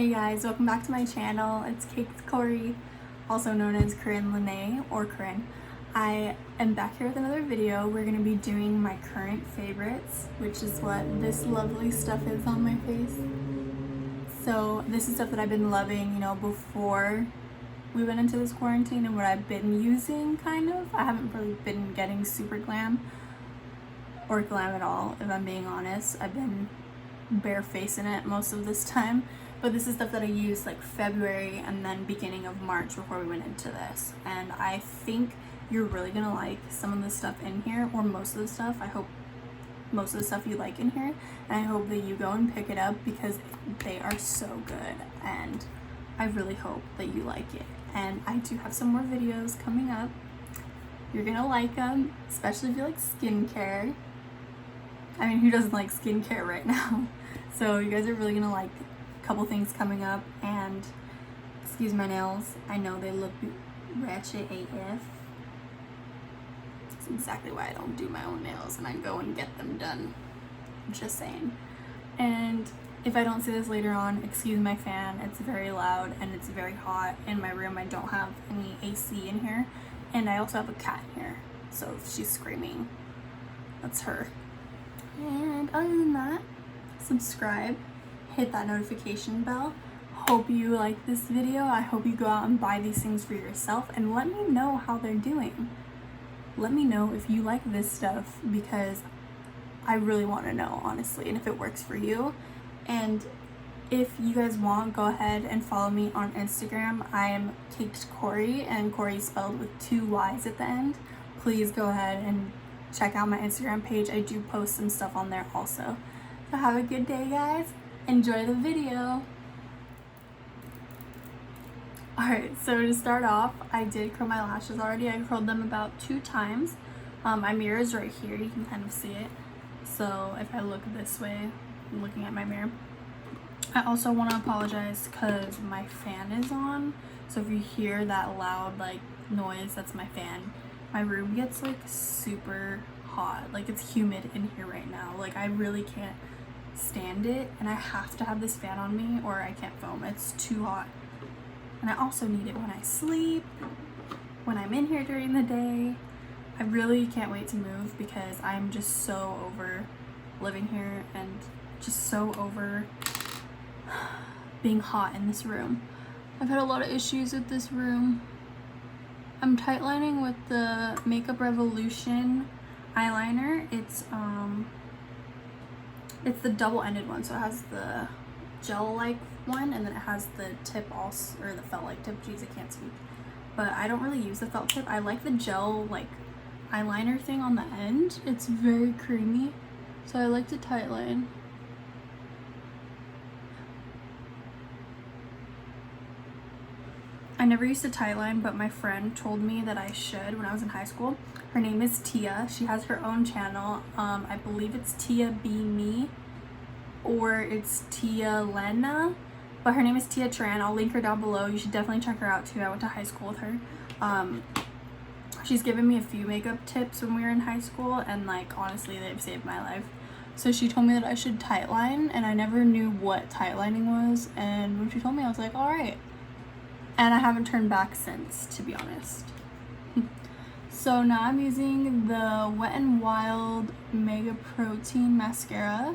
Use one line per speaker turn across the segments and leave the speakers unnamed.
Hey guys, welcome back to my channel. It's cakedcoreyy, also known as Corinne Lene or Corinne. I am back here with another video. We're going to be doing my current favorites, which is what this lovely stuff is on my face. So this is stuff that I've been loving, before we went into this quarantine and what I've been using, kind of. I haven't really been getting super glam or glam at all, if I'm being honest. I've been barefacing it most of this time. But this is stuff that I used like February and then beginning of March before we went into this. And I think you're really gonna like some of the stuff in here, or most of the stuff. I hope most of the stuff you like in here. And I hope that you go and pick it up because they are so good. And I really hope that you like it. And I do have some more videos coming up. You're gonna like them, especially if you like skincare. I mean, who doesn't like skincare right now? So you guys are really gonna like couple things coming up. And excuse my nails, I know they look ratchet AF. That's exactly why I don't do my own nails and I go and get them done, just saying. And if I don't say this later on, excuse my fan, it's very loud and it's very hot in my room. I don't have any AC in here, and I also have a cat in here, so if she's screaming, that's her. And other than that, subscribe, hit that notification bell. Hope you like this video. I hope you go out and buy these things for yourself and let me know how they're doing. Let me know if you like this stuff because I really want to know, honestly, and if it works for you. And if you guys want, go ahead and follow me on Instagram. I am cakedcoreyy, and Corey spelled with 2 Y's at the end. Please go ahead and check out my Instagram page. I do post some stuff on there also. So have a good day, guys. Enjoy the video. Alright, so to start off, I did curl my lashes already. I curled them about 2 times. My mirror is right here. You can kind of see it. So if I look this way, I'm looking at my mirror. I also want to apologize because my fan is on. So if you hear that loud like noise, that's my fan. My room gets like super hot. Like it's humid in here right now. Like I really can't stand it, and I have to have this fan on me or I can't film. It's too hot. And I also need it when I sleep, when I'm in here during the day. I really can't wait to move because I'm just so over living here and just so over being hot in this room. I've had a lot of issues with this room. I'm tightlining with the Makeup Revolution eyeliner. It's the double-ended one, so it has the gel-like one, and then it has the tip also, or the felt-like tip. Jeez, I can't speak. But I don't really use the felt tip. I like the gel-like eyeliner thing on the end. It's very creamy, so I like to tightline. I never used to tightline, but my friend told me that I should when I was in high school. Her name is Tia. She has her own channel. I believe it's Tia Be Me, or it's Tia Lena, but her name is Tia Tran. I'll link her down below. You should definitely check her out too. I went to high school with her. She's given me a few makeup tips when we were in high school, and like honestly they've saved my life. So she told me that I should tightline, and I never knew what tightlining was, and when she told me I was like, all right. And I haven't turned back since, to be honest. So now I'm using the Wet n Wild Mega Protein Mascara.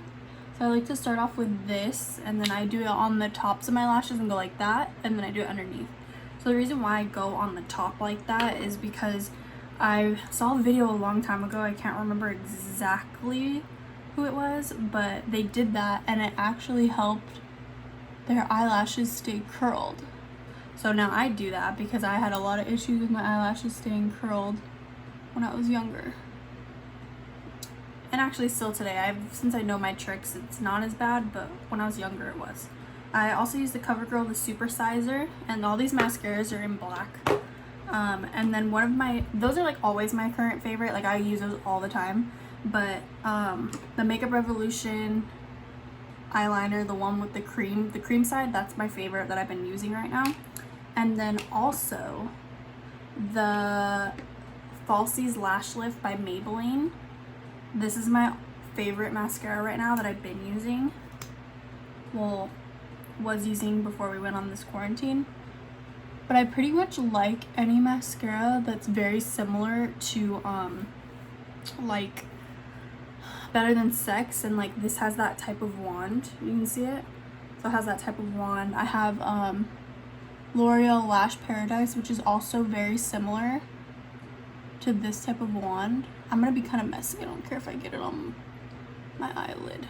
So I like to start off with this, and then I do it on the tops of my lashes and go like that, and then I do it underneath. So the reason why I go on the top like that is because I saw a video a long time ago. I can't remember exactly who it was, but they did that, and it actually helped their eyelashes stay curled. So now I do that because I had a lot of issues with my eyelashes staying curled when I was younger. And actually still today. Since I know my tricks, it's not as bad, but when I was younger it was. I also use the Covergirl, the Supersizer, and all these mascaras are in black. And then those are like always my current favorite. Like I use those all the time. But the Makeup Revolution eyeliner, the one with the cream side, that's my favorite that I've been using right now. And then also the Falsies Lash Lift by Maybelline. This is my favorite mascara right now that I've been using. Well, was using before we went on this quarantine. But I pretty much like any mascara that's very similar to like Better Than Sex, and like this has that type of wand. You can see it. So it has that type of wand. I have L'Oreal Lash Paradise, which is also very similar to this type of wand. I'm gonna be kind of messy. I don't care if I get it on my eyelid.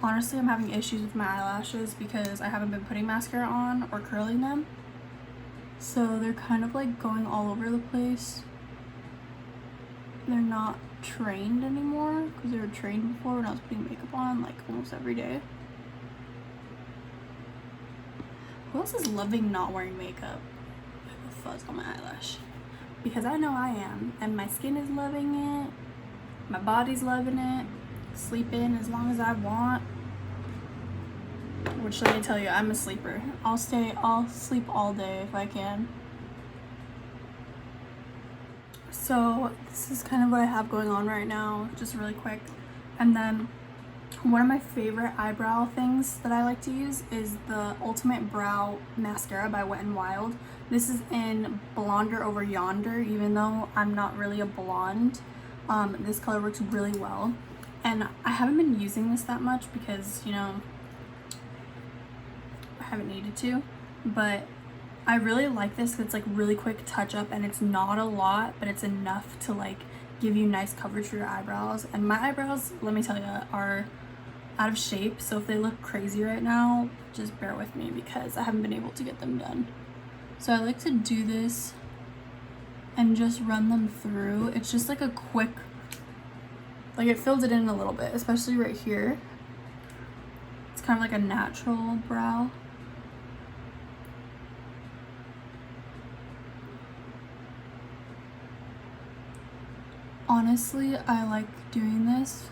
Honestly, I'm having issues with my eyelashes because I haven't been putting mascara on or curling them. So they're kind of like going all over the place. They're not trained anymore because they were trained before when I was putting makeup on like almost every day. Who else is loving not wearing makeup? I have a fuzz on my eyelash. Because I know I am, and my skin is loving it, my body's loving it. Sleep in as long as I want. Which, let me tell you, I'm a sleeper. I'll sleep all day if I can. So this is kind of what I have going on right now, just really quick. And then one of my favorite eyebrow things that I like to use is the Ultimate Brow Mascara by Wet n Wild. This is in Blonder over Yonder, even though I'm not really a blonde. This color works really well. And I haven't been using this that much because, you know, I haven't needed to. But I really like this because it's like really quick touch up, and it's not a lot, but it's enough to like give you nice coverage for your eyebrows. And my eyebrows, let me tell you, are out of shape. So if they look crazy right now, just bear with me because I haven't been able to get them done. So I like to do this and just run them through. It's just like a quick, like it fills it in a little bit, especially right here. It's kind of like a natural brow. Honestly, I like doing this,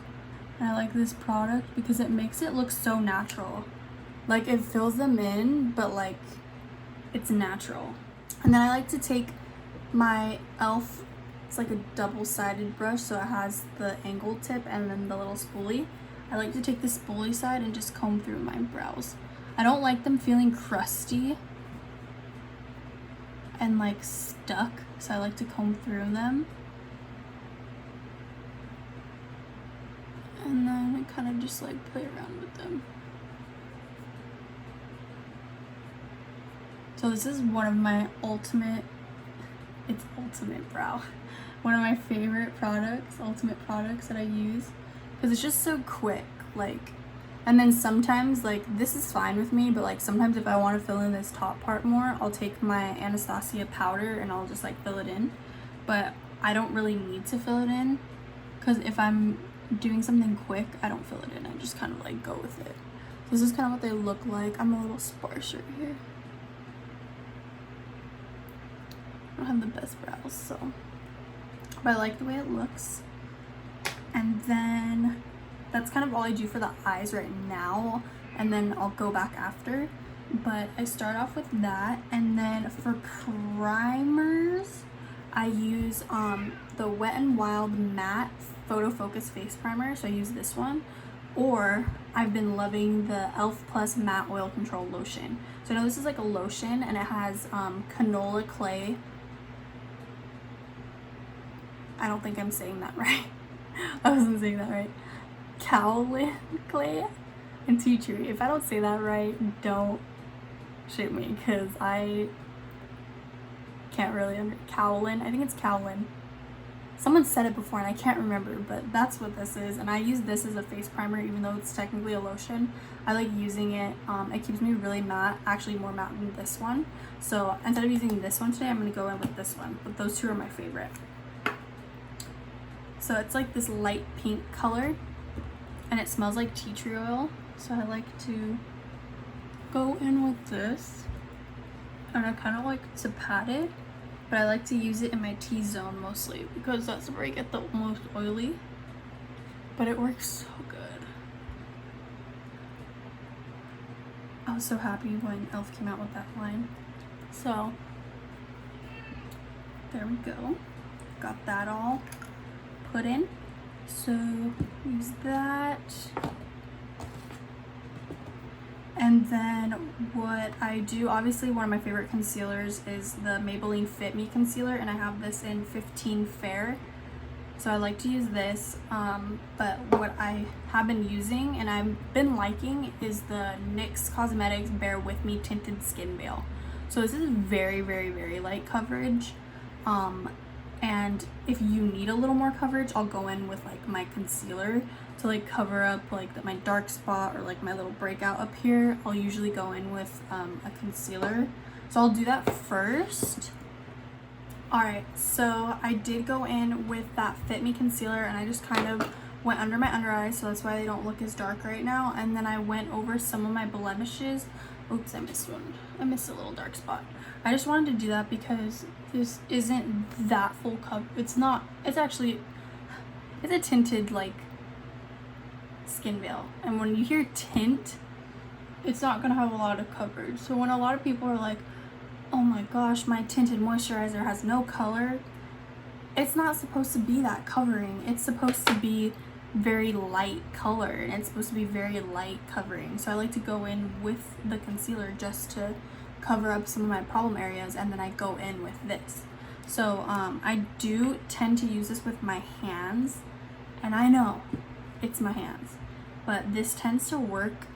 and I like this product because it makes it look so natural. Like it fills them in, but like it's natural. And then I like to take my e.l.f. It's like a double-sided brush, so it has the angled tip and then the little spoolie. I like to take the spoolie side and just comb through my brows. I don't like them feeling crusty and like stuck, so I like to comb through them. And then I kind of just like play around with them. So this is one of my ultimate brow. One of my favorite products, ultimate products that I use, because it's just so quick, like, and then sometimes, like, this is fine with me, but like sometimes if I want to fill in this top part more, I'll take my Anastasia powder and I'll just like fill it in. But I don't really need to fill it in, because if I'm doing something quick, I don't fill it in, I just kind of like go with it. So this is kind of what they look like. I'm a little sparse right here. I don't have the best brows, so, but I like the way it looks. And then that's kind of all I do for the eyes right now, and then I'll go back after. But I start off with that, and then for primers I use the Wet n Wild Matte Photo Focus Face Primer, so I use this one. Or I've been loving the e.l.f. Plus Matte Oil Control Lotion. So I know this is like a lotion, and it has canola clay. I don't think I'm saying that right. I wasn't saying that right. Kaolin clay and tea tree. If I don't say that right, don't shoot me, because I can't really Kaolin. I think it's Kaolin. Someone said it before and I can't remember, but that's what this is. And I use this as a face primer, even though it's technically a lotion. I like using it. It keeps me really matte, actually more matte than this one. So instead of using this one today, I'm going to go in with this one. But those two are my favorite. So it's like this light pink color, and it smells like tea tree oil. So I like to go in with this, and I kind of like to pat it, but I like to use it in my T-zone mostly because that's where I get the most oily, but it works so good. I was so happy when e.l.f. came out with that line. So there we go, got that all put in. So use that, And then what I do, obviously one of my favorite concealers is the Maybelline Fit Me concealer, and I have this in 15 Fair. So I like to use this, but what I have been using and I've been liking is the NYX Cosmetics Bear With Me Tinted Skin Veil. So this is very, very, very light coverage. And if you need a little more coverage, I'll go in with like my concealer to like cover up like my dark spot or like my little breakout up here. I'll usually go in with a concealer. So I'll do that first. Alright, so I did go in with that Fit Me concealer and I just kind of went under my under eyes, so that's why they don't look as dark right now. And then I went over some of my blemishes. Oops, I missed one. I missed a little dark spot. I just wanted to do that because this isn't that full cover. It's not, it's actually, it's a tinted like skin veil. And when you hear tint, it's not gonna have a lot of coverage. So when a lot of people are like, oh my gosh, my tinted moisturizer has no color, it's not supposed to be that covering. It's supposed to be very light color and it's supposed to be very light covering. So I like to go in with the concealer just to cover up some of my problem areas, and then I go in with this. So I do tend to use this with my hands, and I know it's my hands, but this tends to work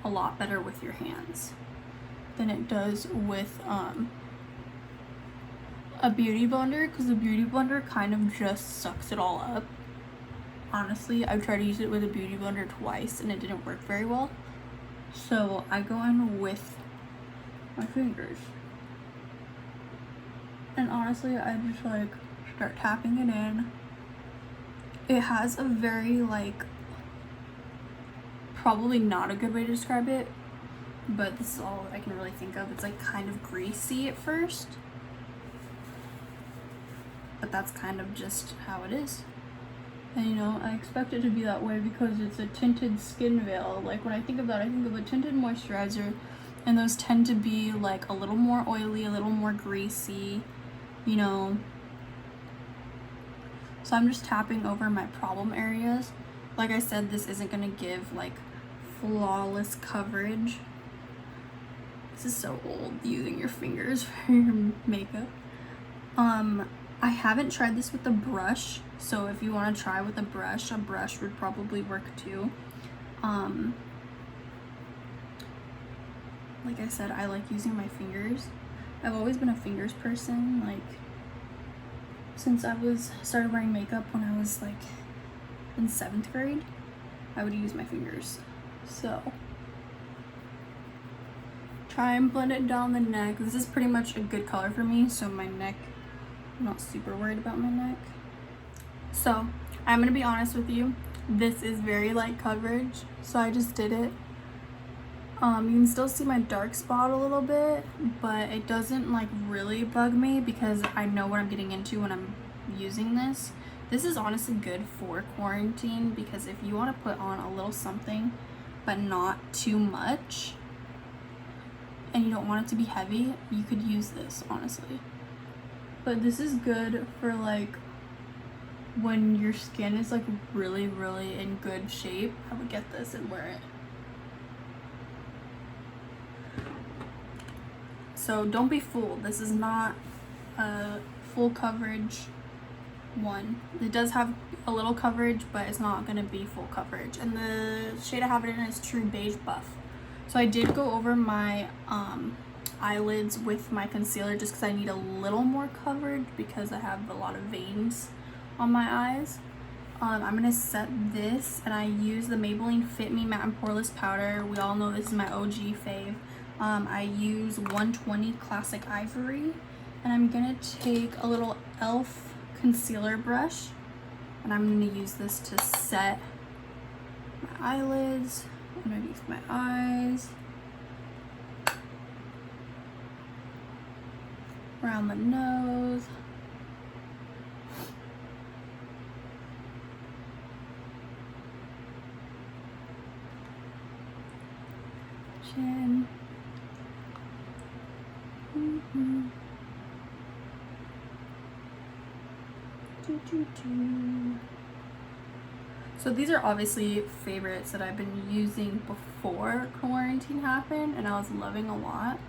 a lot better with your hands than it does with a beauty blender, because the beauty blender kind of just sucks it all up. Honestly, I've tried to use it with a beauty blender twice and it didn't work very well. So I go in with my fingers. And honestly, I just like start tapping it in. It has a very like, probably not a good way to describe it, but this is all I can really think of. It's like kind of greasy at first, but that's kind of just how it is. And you know, I expect it to be that way because it's a tinted skin veil. Like when I think of that, I think of a tinted moisturizer, and those tend to be like a little more oily, a little more greasy, you know. So I'm just tapping over my problem areas. Like I said, this isn't gonna give like flawless coverage. This is so old, using your fingers for your makeup. I haven't tried this with a brush, so if you want to try with a brush would probably work too. Like I said, I like using my fingers. I've always been a fingers person, like since I started wearing makeup when I was like in 7th grade. I would use my fingers. So try and blend it down the neck. This is pretty much a good color for me, so my neck, I'm not super worried about my neck. So I'm gonna be honest with you, this is very light coverage, so I just did it. You can still see my dark spot a little bit, but it doesn't like really bug me because I know what I'm getting into when I'm using this. This is honestly good for quarantine because if you want to put on a little something but not too much and you don't want it to be heavy, you could use this, honestly. But this is good for like when your skin is like really, really in good shape. I would get this and wear it. So don't be fooled. This is not a full coverage one. It does have a little coverage, but it's not going to be full coverage. And the shade I have it in is True Beige Buff. So I did go over my eyelids with my concealer just because I need a little more coverage because I have a lot of veins on my eyes. I'm going to set this, and I use the Maybelline Fit Me Matte and Poreless Powder. We all know this is my OG fave. I use 120 Classic Ivory, and I'm going to take a little e.l.f. concealer brush, and I'm going to use this to set my eyelids underneath my eyes, around the nose, chin. So these are obviously favorites that I've been using before quarantine happened, and I was loving a lot,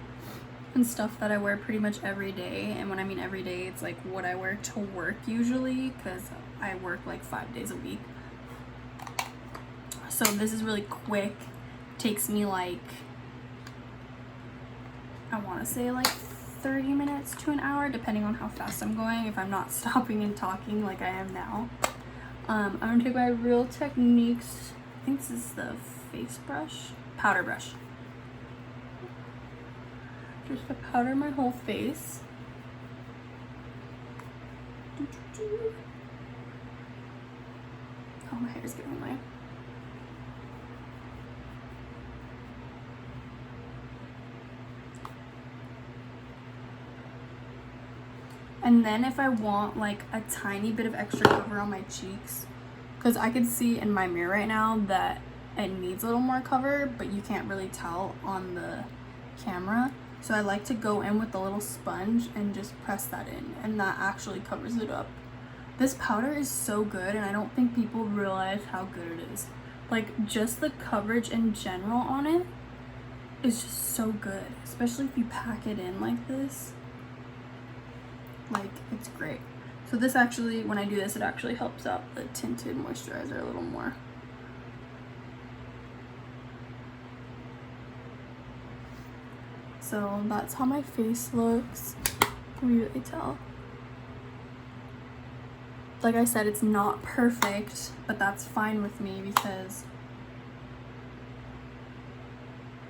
and stuff that I wear pretty much every day. And when I mean every day, it's like what I wear to work usually, because I work like 5 days a week. So this is really quick. Takes me like, I want to say like 30 minutes to an hour, depending on how fast I'm going, if I'm not stopping and talking like I am now. I'm gonna take my Real Techniques, I think this is the face brush, powder brush, just to powder my whole face. Oh, my hair's getting away. And then if I want like a tiny bit of extra cover on my cheeks, because I can see in my mirror right now that it needs a little more cover, but you can't really tell on the camera. So I like to go in with a little sponge and just press that in, and that actually covers it up. This powder is so good, and I don't think people realize how good it is. Like, just the coverage in general on it is just so good, especially if you pack it in like this. Like, it's great. So this actually, when I do this, it actually helps out the tinted moisturizer a little more. So that's how my face looks. Can you really tell? Like I said, it's not perfect, but that's fine with me because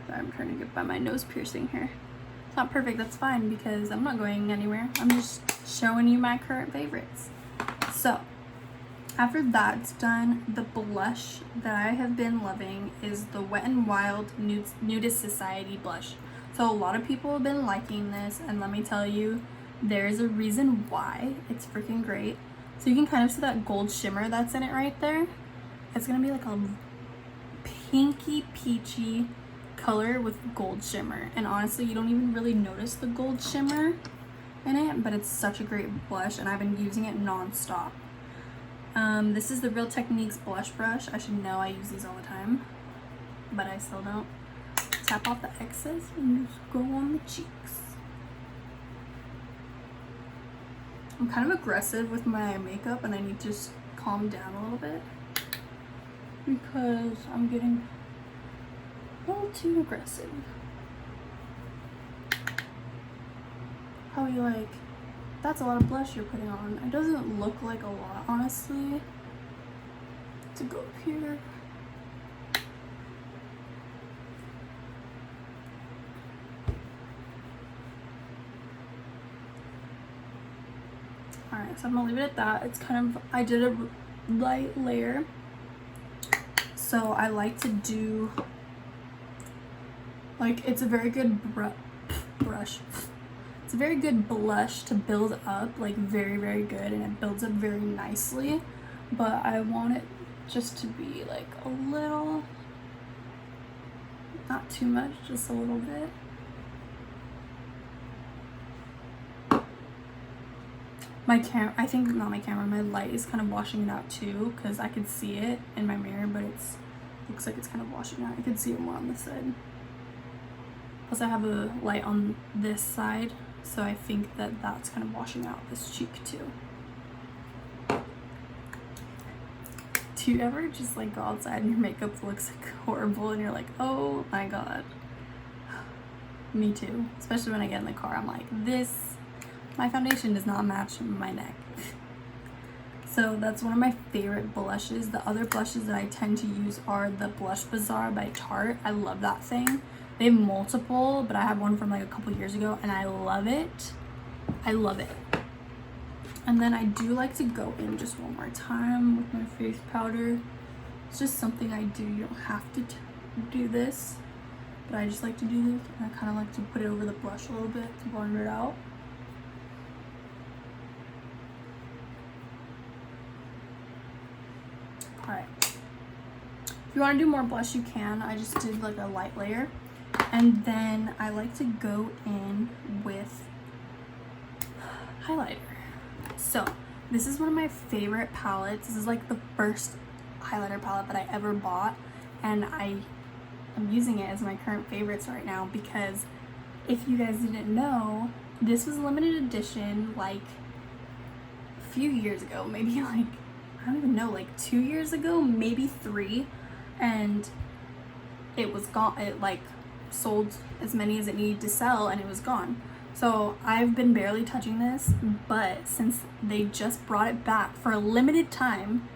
I'm trying to get by my nose piercing here. It's not perfect, that's fine, because I'm not going anywhere. I'm just showing you my current favorites. So after that's done, the blush that I have been loving is the Wet n Wild Nudist Society blush. So a lot of people have been liking this, and let me tell you, there's a reason why. It's freaking great. So you can kind of see that gold shimmer that's in it right there. It's gonna be like a pinky peachy color with gold shimmer, and honestly you don't even really notice the gold shimmer in it, but it's such a great blush, and I've been using it non-stop. This is the Real Techniques blush brush. I should know, I use these all the time, but I still don't. Tap off the excess and just go on the cheeks. I'm kind of aggressive with my makeup, and I need to just calm down a little bit because I'm getting a little too aggressive. How are you like, that's a lot of blush you're putting on. It doesn't look like a lot, honestly. To go up here. Alright, so I'm gonna leave it at that. It's kind of, I did a light layer. So I like to do, like, it's a very good brush. It's a very good blush to build up, like very, very good, and it builds up very nicely. But I want it just to be like a little, not too much, just a little bit. My I think not my camera, my light is kind of washing it out too, because I could see it in my mirror, but it's looks like it's kind of washing out. I could see it more on this side. Plus I have a light on this side, so I think that that's kind of washing out this cheek too. Do you ever just like go outside and your makeup looks like horrible and you're like, oh my god? Me too. Especially when I get in the car, I'm like, my foundation does not match my neck. So that's one of my favorite blushes. The other blushes that I tend to use are the Blush Bazaar by Tarte. I love that thing. They have multiple, but I have one from like a couple years ago, and I love it. I love it. And then I do like to go in just one more time with my face powder. It's just something I do. You don't have to do this, but I just like to do this. And I kind of like to put it over the blush a little bit to blend it out. Alright. If you want to do more blush, you can. I just did like a light layer. And then I like to go in with highlighter. So this is one of my favorite palettes. This is like the first highlighter palette that I ever bought, and I am using it as my current favorites right now because if you guys didn't know, this was limited edition like a few years ago, maybe like, I don't even know, like 2 years ago, maybe 3, and it was gone. It like sold as many as it needed to sell and it was gone. So I've been barely touching this, but since they just brought it back for a limited time,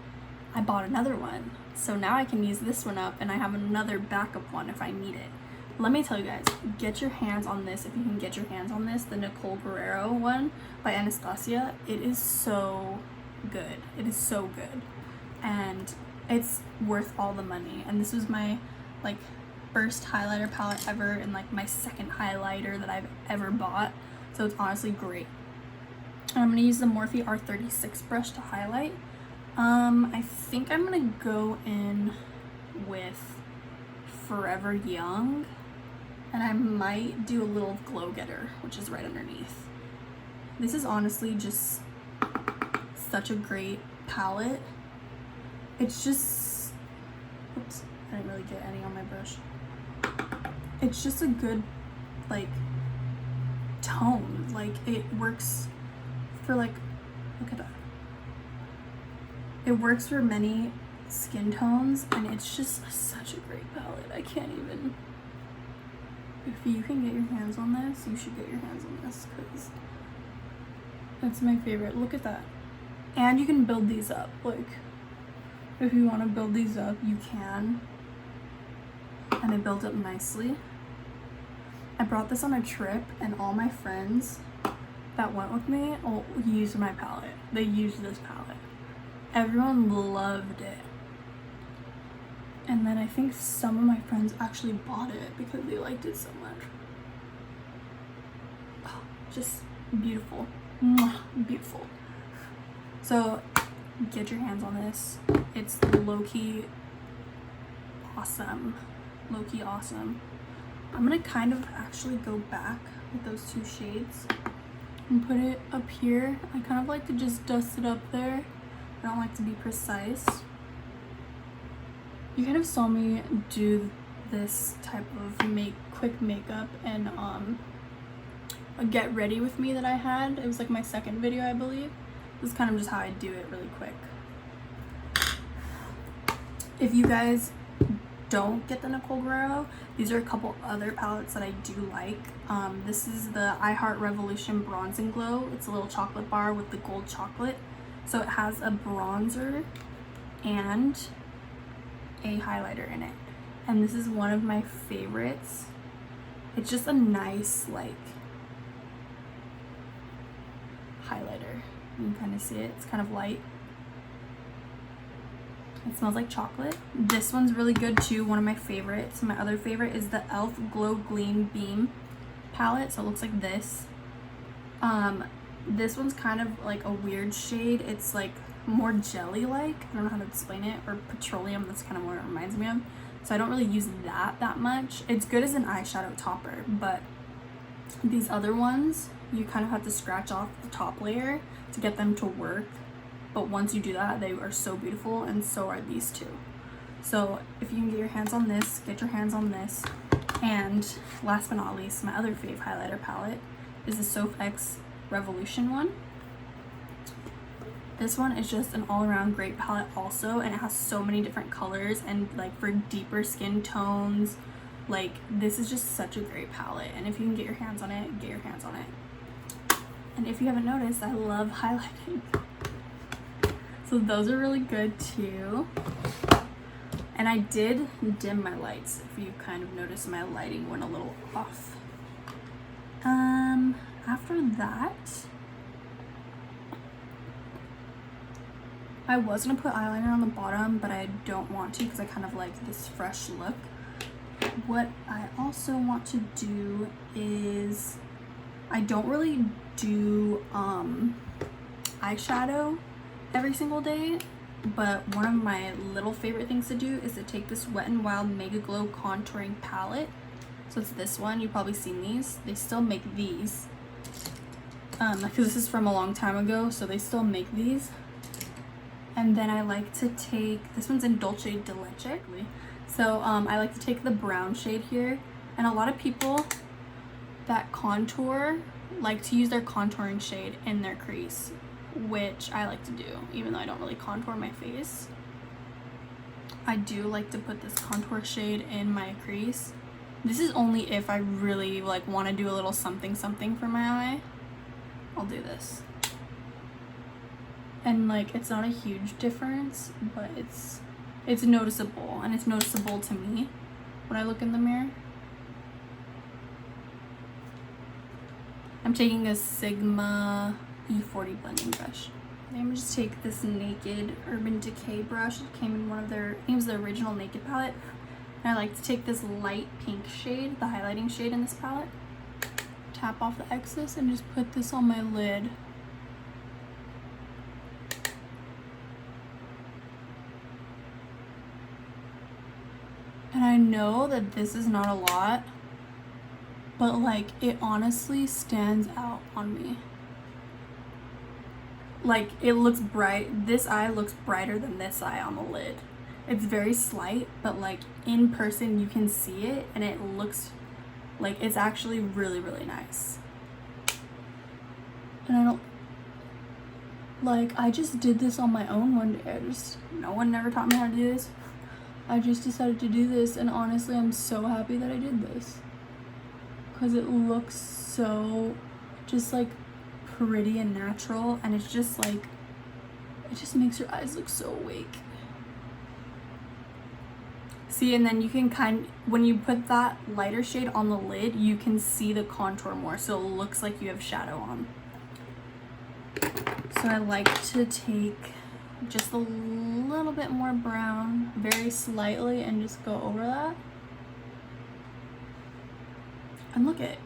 I bought another one. So now I can use this one up and I have another backup one if I need it. Let me tell you guys, get your hands on this if you can get your hands on this, the Nicole Guerrero one by Anastasia. It is so good. It is so good. And it's worth all the money. And this was my like first highlighter palette ever and like my second highlighter that I've ever bought. So it's honestly great. And I'm going to use the Morphe R36 brush to highlight. I think I'm going to go in with Forever Young. And I might do a little Glow Getter, which is right underneath. This is honestly just such a great palette. It's just, oops, I didn't really get any on my brush. It's just a good like tone. Like it works for like, look at that. It works for many skin tones and it's just such a great palette. I can't even. If you can get your hands on this, you should get your hands on this because it's my favorite. Look at that. And you can build these up. Like if you want to build these up, you can. And they build up nicely. I brought this on a trip and all my friends that went with me used my palette. They used this palette. Everyone loved it. And then I think some of my friends actually bought it because they liked it so much. Oh, just beautiful. Mwah, beautiful. So get your hands on this. It's low-key awesome. Low-key awesome. I'm gonna kind of actually go back with those two shades and put it up here. I kind of like to just dust it up there. I don't like to be precise. You kind of saw me do this type of quick makeup and a get ready with me that I had. It was like my second video, I believe. This is kind of just how I do it really quick. If you guys don't get the Nicole Guerrero, these are a couple other palettes that I do like. This is the I Heart Revolution Bronze and Glow. It's a little chocolate bar with the gold chocolate. So it has a bronzer and a highlighter in it. And this is one of my favorites. It's just a nice like highlighter. You can kind of see it. It's kind of light. It smells like chocolate. This one's really good too. One of my favorites. My other favorite is the e.l.f. Glow Gleam Beam palette. So it looks like this. This one's kind of like a weird shade. It's like more jelly-like. I don't know how to explain it. Or petroleum. That's kind of what it reminds me of. So I don't really use that much. It's good as an eyeshadow topper, but these other ones, you kind of have to scratch off the top layer to get them to work. But once you do that, they are so beautiful, and so are these two. So if you can get your hands on this, get your hands on this. And last but not least, my other fave highlighter palette is the Soph X Revolution one. This one is just an all-around great palette also, and it has so many different colors and like for deeper skin tones. Like this is just such a great palette, and if you can get your hands on it, get your hands on it. And if you haven't noticed, I love highlighting. So those are really good too. And I did dim my lights. If you kind of notice, my lighting went a little off. After that, I was gonna put eyeliner on the bottom, but I don't want to because I kind of like this fresh look. What I also want to do is, I don't really do eyeshadow every single day, but one of my little favorite things to do is to take this Wet n Wild Mega Glow Contouring Palette. So it's this one. You've probably seen these. They still make these. Because this is from a long time ago, so they still make these. And then I like to take, this one's in Dolce de Leche. So I like to take the brown shade here. And a lot of people that contour like to use their contouring shade in their crease, which I like to do, even though I don't really contour my face. I do like to put this contour shade in my crease. This is only if I really like want to do a little something something for my eye. I'll do this. And like it's not a huge difference, but it's noticeable, and it's noticeable to me when I look in the mirror. I'm taking a Sigma E40 blending brush. I'm gonna just take this Naked Urban Decay brush. It came in one of their, I think it was the original Naked palette. And I like to take this light pink shade, the highlighting shade in this palette, tap off the excess, and just put this on my lid. And I know that this is not a lot, but like it honestly stands out on me. Like it looks bright. This eye looks brighter than this eye on the lid. It's very slight, but like in person you can see it, and it looks like it's actually really, really nice. And I don't, like, I just did this on my own one day. No one never taught me how to do this. I just decided to do this, and honestly I'm so happy that I did this, because it looks so just like pretty and natural, and it's just like, it just makes your eyes look so awake. See, and then you can when you put that lighter shade on the lid, you can see the contour more, so it looks like you have shadow on. So I like to take just a little bit more brown, very slightly, and just go over that. And look at it.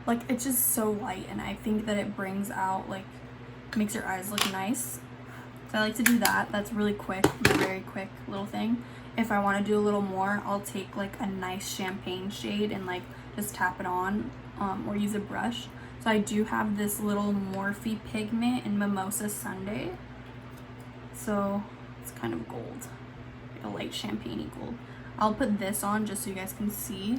Like, it's just so light, and I think that it brings out, like, makes your eyes look nice. So I like to do that. That's really quick, very quick little thing. If I want to do a little more, I'll take like a nice champagne shade and like just tap it on, or use a brush. So I do have this little Morphe pigment in Mimosa Sunday. So it's kind of gold, like a light champagne-y gold. I'll put this on just so you guys can see.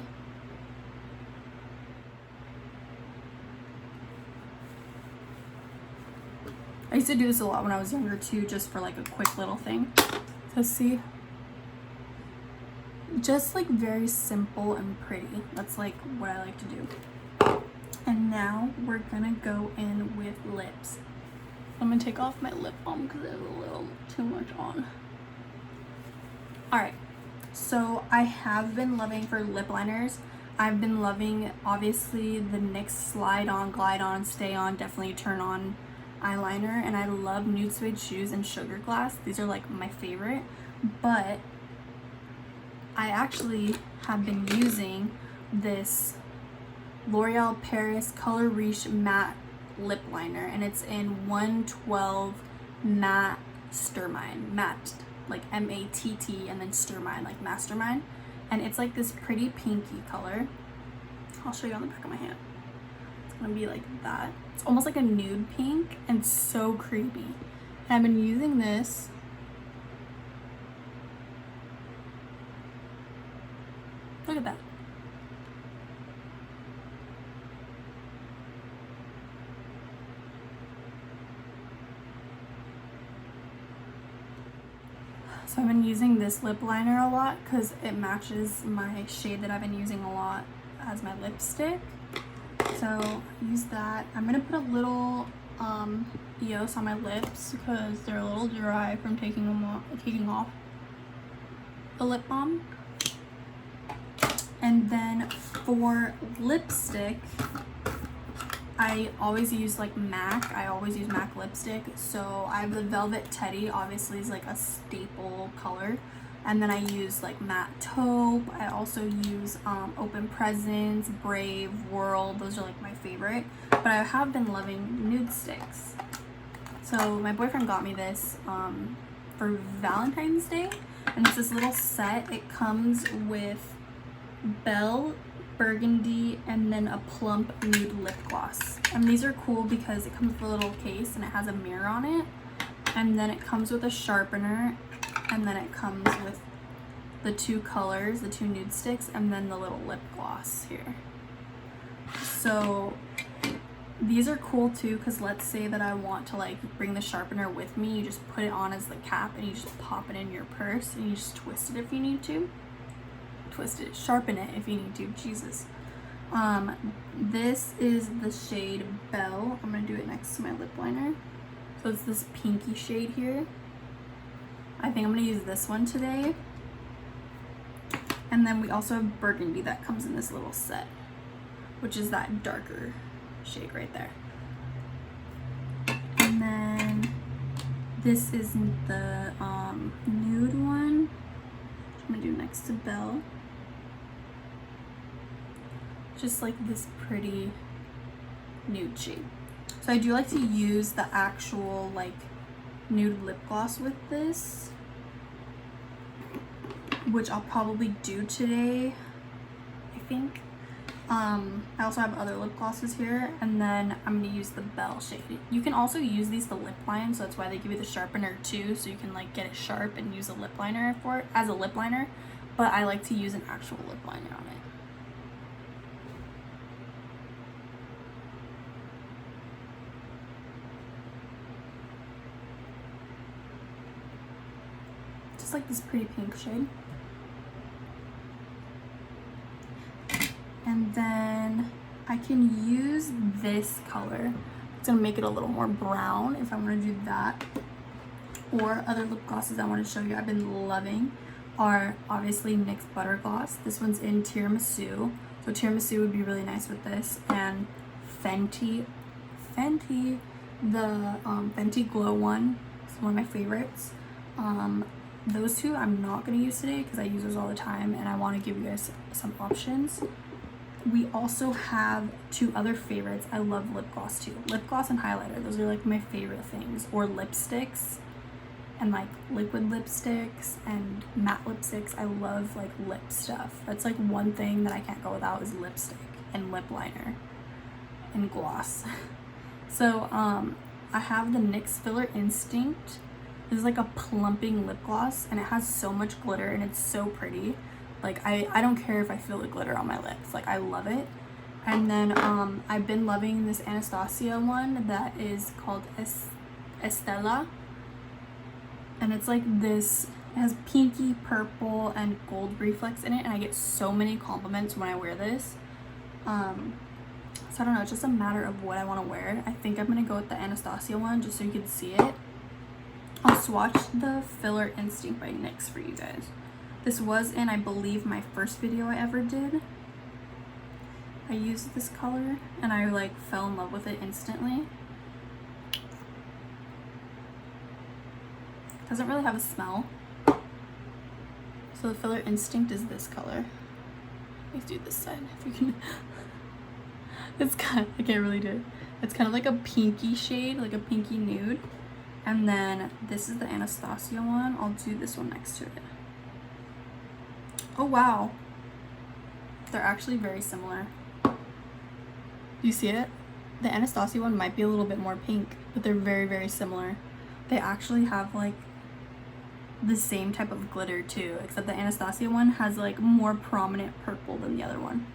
I used to do this a lot when I was younger too, just for like a quick little thing. So see, just like very simple and pretty. That's like what I like to do. And now we're gonna go in with lips. I'm gonna take off my lip balm because there's a little too much on. Alright, so I have been loving, for lip liners, I've been loving obviously the NYX Slide On, Glide On, Stay On, Definitely Turn On eyeliner, and I love Nude Suede Shoes and Sugar Glass. These are like my favorite, but I actually have been using this L'Oreal Paris Color Riche Matte Lip Liner, and it's in 112 Mastermind, matte, like M-A-T-T, and then Stermind, like Mastermind, and it's like this pretty pinky color. I'll show you on the back of my hand. It's gonna be like that. It's almost like a nude pink and so creepy. And I've been using this. Look at that. So I've been using this lip liner a lot because it matches my shade that I've been using a lot as my lipstick. So use that. I'm gonna put a little EOS on my lips because they're a little dry from taking off the lip balm. And then for lipstick, I always use like MAC. I always use MAC lipstick. So I have the Velvet Teddy, obviously is like a staple color. And then I use like Matte Taupe. I also use Open Presence, Brave, World. Those are like my favorite. But I have been loving nude sticks. So my boyfriend got me this for Valentine's Day. And it's this little set. It comes with Belle, Burgundy, and then a plump nude lip gloss. And these are cool because it comes with a little case and it has a mirror on it. And then it comes with a sharpener, and then it comes with the two colors, the two nude sticks, and then the little lip gloss here. So these are cool too, because let's say that I want to like bring the sharpener with me. You just put it on as the cap and you just pop it in your purse and you just twist it if you need to. Twist it, sharpen it if you need to, Jesus. This is the shade Belle. I'm gonna do it next to my lip liner. So it's this pinky shade here. I think I'm gonna use this one today. And then we also have Burgundy that comes in this little set, which is that darker shade right there. And then this is the nude one, which I'm gonna do next to Belle. Just like this pretty nude shade. So I do like to use the actual like nude lip gloss with this, which I'll probably do today, I think. I also have other lip glosses here, and then I'm gonna use the Belle shade. You can also use these to lip line, so that's why they give you the sharpener too, so you can like get it sharp and use a lip liner for it as a lip liner, but I like to use an actual lip liner on it. Just like this pretty pink shade. And then I can use this color. It's gonna make it a little more brown if I wanna do that. Or other lip glosses I wanna show you I've been loving are obviously NYX Butter Gloss. This one's in Tiramisu. So Tiramisu would be really nice with this. And Fenty, the Fenty Glow one is one of my favorites. Those two I'm not gonna use today because I use those all the time and I wanna give you guys some options. We also have two other favorites. I love lip gloss too. Lip gloss and highlighter, those are like my favorite things. Or lipsticks and like liquid lipsticks and matte lipsticks. I love like lip stuff. That's like one thing that I can't go without is lipstick and lip liner and gloss. So I have the NYX Filler Instinct. This is like a plumping lip gloss and it has so much glitter and it's so pretty. Like I don't care if I feel the glitter on my lips, like I love it. And then I've been loving this Anastasia one that is called Estella, and it's like this, it has pinky purple and gold reflex in it, and I get so many compliments when I wear this. So I don't know, it's just a matter of what I want to wear. I think I'm gonna go with the Anastasia one just so you can see it. I'll swatch the Filler Instinct by NYX for you guys. This was in, I believe, my first video I ever did. I used this color and I like fell in love with it instantly. Doesn't really have a smell. So the Filler Instinct is this color. Let's do this side if you can. It's kind of, I can't really do it. It's kind of like a pinky shade, like a pinky nude. And then this is the Anastasia one. I'll do this one next to it. Oh wow, they're actually very similar. Do you see it? The Anastasia one might be a little bit more pink, but they're very, very similar. They actually have like the same type of glitter too, except the Anastasia one has like more prominent purple than the other one.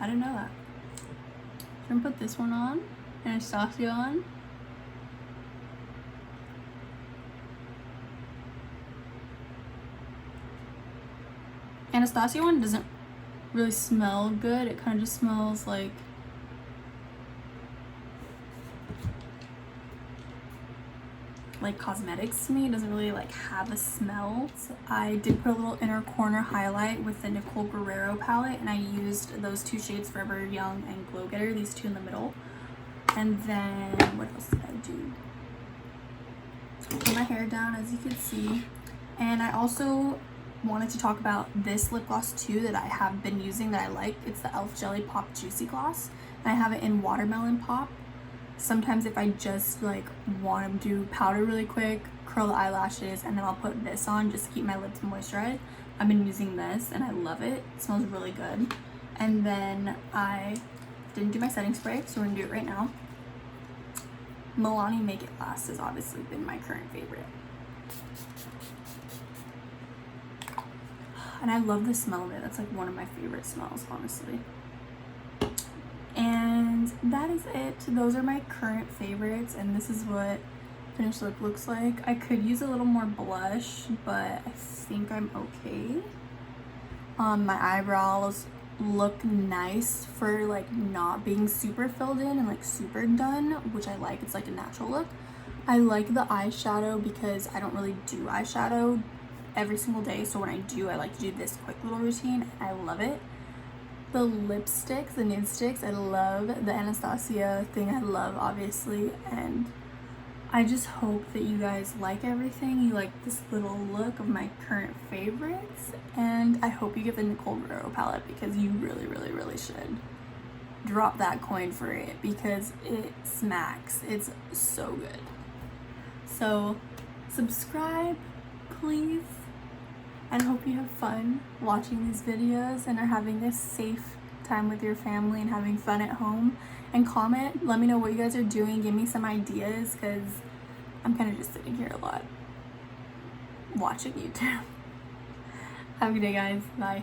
I didn't know that. So I'm gonna put this one on, Anastasia on. Anastasia one doesn't really smell good. It kind of just smells like cosmetics to me. It doesn't really like have a smell. So I did put a little inner corner highlight with the Nicole Guerrero palette, and I used those two shades, Forever Young and Glow Getter, these two in the middle. And then what else did I do? Put my hair down, as you can see. And I also wanted to talk about this lip gloss too that I have been using that I like. It's the e.l.f. Jelly Pop Juicy Gloss. And I have it in Watermelon Pop. Sometimes if I just like want to do powder really quick, curl the eyelashes, and then I'll put this on just to keep my lips moisturized. I've been using this and I love it. It smells really good. And then I didn't do my setting spray, so we're gonna do it right now. Milani Make It Last has obviously been my current favorite. And I love the smell of it. That's like one of my favorite smells, honestly. And that is it. Those are my current favorites, and this is what finished look looks like. I could use a little more blush, but I think I'm okay. My eyebrows look nice for like not being super filled in and like super done, which I like. It's like a natural look. I like the eyeshadow because I don't really do eyeshadow every single day, so when I do, I like to do this quick little routine. I love it. The lipsticks, the nude sticks, I love. The Anastasia thing, I love, obviously. And I just hope that you guys like everything. You like this little look of my current favorites. And I hope you get the Covergirl palette, because you really, really, really should drop that coin for it, because it smacks. It's so good. So subscribe, please. And hope you have fun watching these videos and are having a safe time with your family and having fun at home. And comment, let me know what you guys are doing, give me some ideas, because I'm kind of just sitting here a lot watching YouTube. Have a good day, guys. Bye.